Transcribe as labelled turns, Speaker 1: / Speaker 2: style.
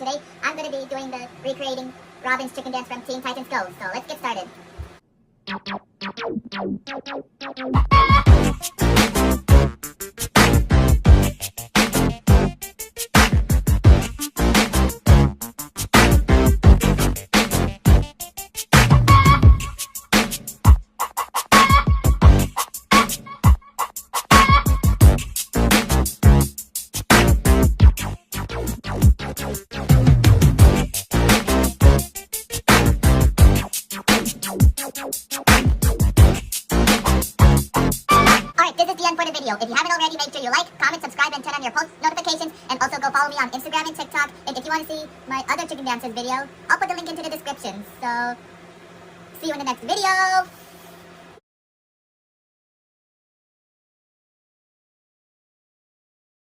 Speaker 1: today I'm going to be doing the recreating Robin's chicken dance from Teen Titans Go. So let's get started. Alright, this is the end for the video. If you haven't already, make sure you like, comment, subscribe, and turn on your post notifications. And also go follow me on Instagram and TikTok. And if you want to see my other chicken dances video, I'll put the link into the description. So, see you in the next video.